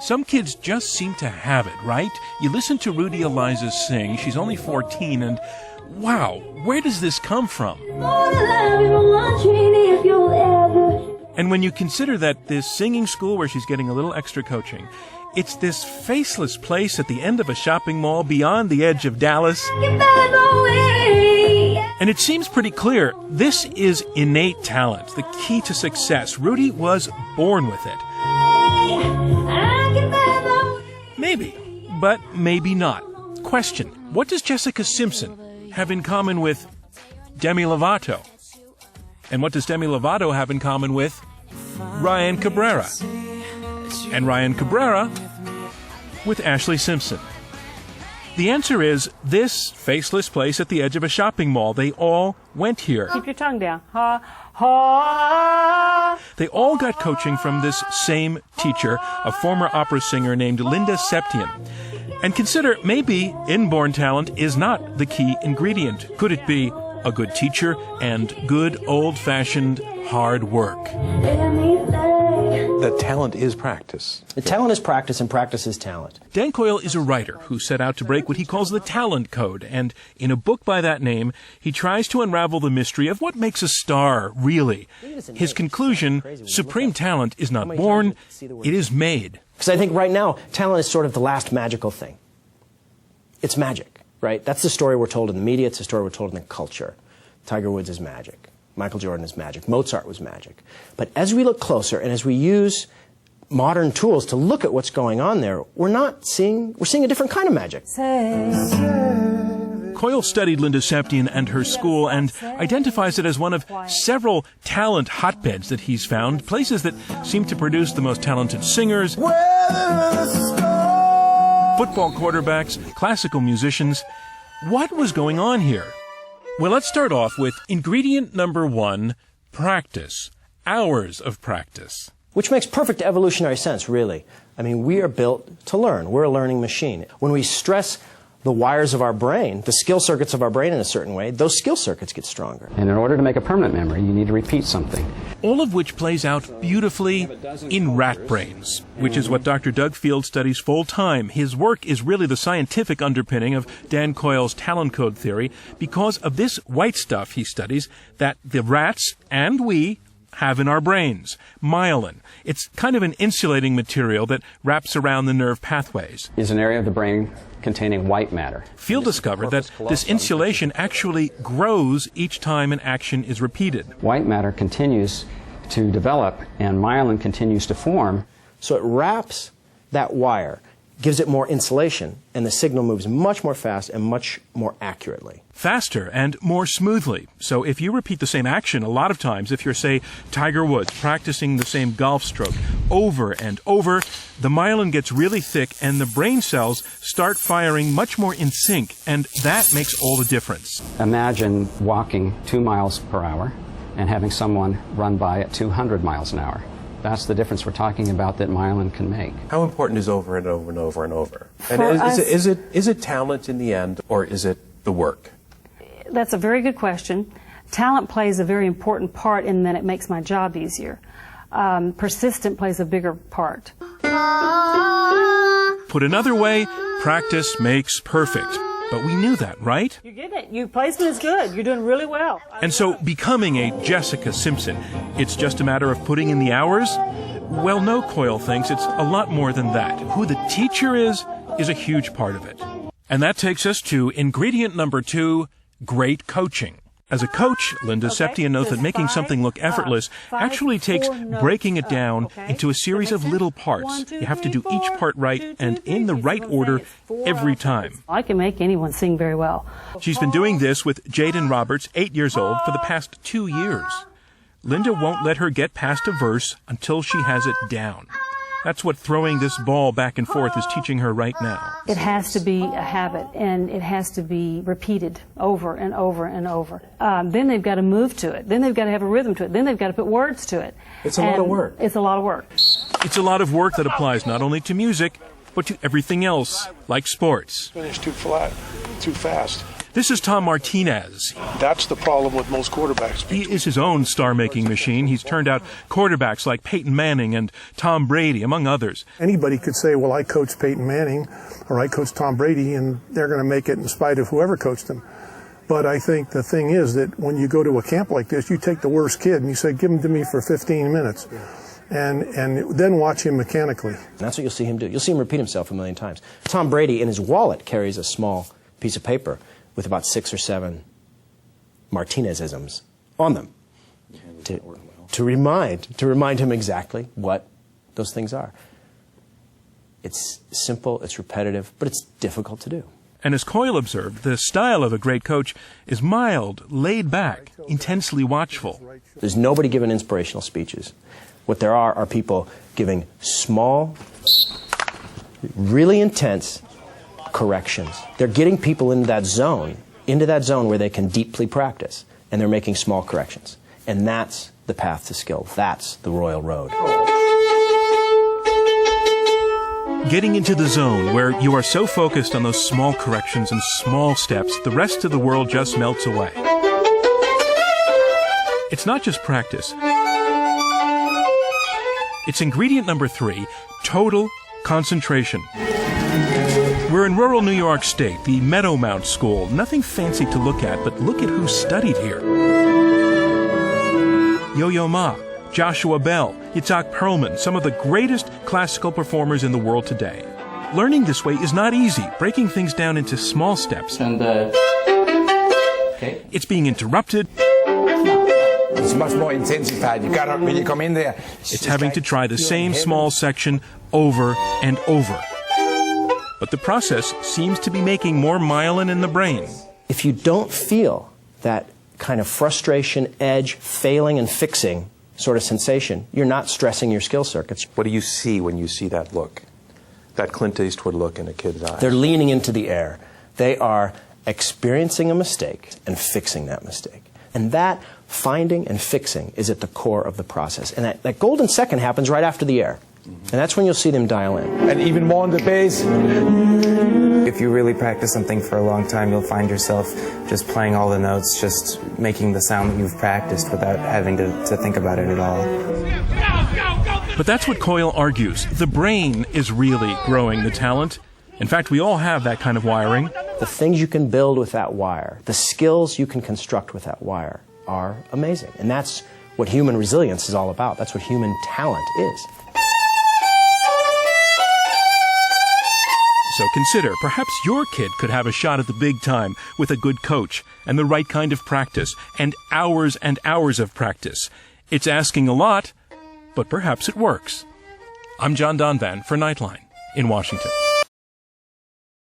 Some kids just seem to have it, right? You listen to Rudy Eliza sing. She's only 14, and wow, where does this come from? And when you consider that this singing school where she's getting a little extra coaching, it's this faceless place at the end of a shopping mall beyond the edge of Dallas. And it seems pretty clear, this is innate talent, the key to success. Rudy was born with it. Maybe, but maybe not. Question, what does Jessica Simpson have in common with Demi Lovato? And what does Demi Lovato have in common with Ryan Cabrera? And Ryan Cabrera with Ashley Simpson. The answer is this faceless place at the edge of a shopping mall. They all went here. Keep your tongue down. Ha, ha. They all got coaching from this same teacher, a former opera singer named Linda Septian. And consider, maybe inborn talent is not the key ingredient. Could it be a good teacher and good old-fashioned hard work? That talent is practice. The talent is practice, and practice is talent. Dan Coyle is a writer who set out to break what he calls the talent code, and in a book by that name, he tries to unravel the mystery of what makes a star, really. His conclusion, supreme talent is not born, it is made. Because I think right now, talent is sort of the last magical thing. It's magic, right? That's the story we're told in the media, it's the story we're told in the culture. Tiger Woods is magic. Michael Jordan is magic. Mozart was magic. But as we look closer and as we use modern tools to look at what's going on there, we're seeing a different kind of magic. Coyle studied Linda Septian and her school and identifies it as one of several talent hotbeds that he's found, places that seem to produce the most talented singers, football quarterbacks, classical musicians. What was going on here? Well, let's start off with ingredient number 1, practice. Hours of practice. Which makes perfect evolutionary sense, really. I mean, we are built to learn. We're a learning machine. When we stress the wires of our brain, the skill circuits of our brain in a certain way, those skill circuits get stronger. And in order to make a permanent memory, you need to repeat something. All of which plays out beautifully in rat brains, which is what Dr. Doug Field studies full-time. His work is really the scientific underpinning of Dan Coyle's talent code theory because of this white stuff he studies that the rats and we have in our brains, myelin. It's kind of an insulating material that wraps around the nerve pathways. Is an area of the brain containing white matter. Field discovered that this insulation actually grows each time an action is repeated. White matter continues to develop and myelin continues to form. So it wraps that wire, gives it more insulation, and the signal moves much more fast and much more accurately. Faster and more smoothly. So if you repeat the same action a lot of times, if you're, say, Tiger Woods, practicing the same golf stroke over and over, the myelin gets really thick and the brain cells start firing much more in sync, and that makes all the difference. Imagine walking 2 miles per hour and having someone run by at 200 miles an hour. That's the difference we're talking about that myelin can make. How important is over and over and over and over? And For is it talent in the end, or is it the work? That's a very good question. Talent plays a very important part in that it makes my job easier. Persistent plays a bigger part. Put another way, practice makes perfect. But we knew that, right? You get it. Your placement is good. You're doing really well. And so becoming a Jessica Simpson, it's just a matter of putting in the hours? Well, no, Coyle thinks it's a lot more than that. Who the teacher is a huge part of it. And that takes us to ingredient number 2, great coaching. As a coach, Linda Septian knows that making something look effortless actually takes breaking it down into a series of little parts. You have to do each part right and in the right order every time. I can make anyone sing very well. She's been doing this with Jaden Roberts, 8 years old, for the past 2 years. Linda won't let her get past a verse until she has it down. That's what throwing this ball back and forth is teaching her right now. It has to be a habit, and it has to be repeated over and over and over. Then they've got to move to it. Then they've got to have a rhythm to it. Then they've got to put words to it. It's a lot of work. It's a lot of work. It's a lot of work that applies not only to music, but to everything else, like sports. Finish too flat, too fast. This is Tom Martinez. That's the problem with most quarterbacks. He is his own star-making machine. He's turned out quarterbacks like Peyton Manning and Tom Brady, among others. Anybody could say, well, I coached Peyton Manning or I coached Tom Brady, and they're going to make it in spite of whoever coached them. But I think the thing is that when you go to a camp like this, you take the worst kid and you say, give him to me for 15 minutes. And then watch him mechanically. That's what you'll see him do. You'll see him repeat himself a million times. Tom Brady, in his wallet, carries a small piece of paper with about 6 or 7 Martinez-isms on them to remind him exactly what those things are. It's simple, it's repetitive, but it's difficult to do. And as Coyle observed, the style of a great coach is mild, laid back, intensely watchful. There's nobody giving inspirational speeches. What there are people giving small, really intense corrections. They're getting people into that zone where they can deeply practice, and they're making small corrections. And that's the path to skill. That's the royal road. Getting into the zone where you are so focused on those small corrections and small steps, the rest of the world just melts away. It's not just practice. It's ingredient number 3, total concentration. We're in rural New York State, the Meadowmount School. Nothing fancy to look at, but look at who studied here. Yo-Yo Ma, Joshua Bell, Yitzhak Perlman, some of the greatest classical performers in the world today. Learning this way is not easy, breaking things down into small steps. And okay. It's being interrupted. It's much more intensified. You gotta, when you come in there, It's having to try the same small section over and over. But the process seems to be making more myelin in the brain. If you don't feel that kind of frustration, edge, failing and fixing sort of sensation, you're not stressing your skill circuits. What do you see when you see that look? That Clint Eastwood look in a kid's eyes? They're leaning into the air. They are experiencing a mistake and fixing that mistake. And that finding and fixing is at the core of the process. And that golden second happens right after the air. And that's when you'll see them dial in. and even more on the bass. If you really practice something for a long time, you'll find yourself just playing all the notes, just making the sound that you've practiced without having to think about it at all. But that's what Coyle argues. The brain is really growing the talent. In fact, we all have that kind of wiring. The things you can build with that wire, the skills you can construct with that wire are amazing. And that's what human resilience is all about. That's what human talent is. So consider, perhaps your kid could have a shot at the big time with a good coach and the right kind of practice and hours of practice. It's asking a lot, but perhaps it works. I'm John Donvan for Nightline in Washington.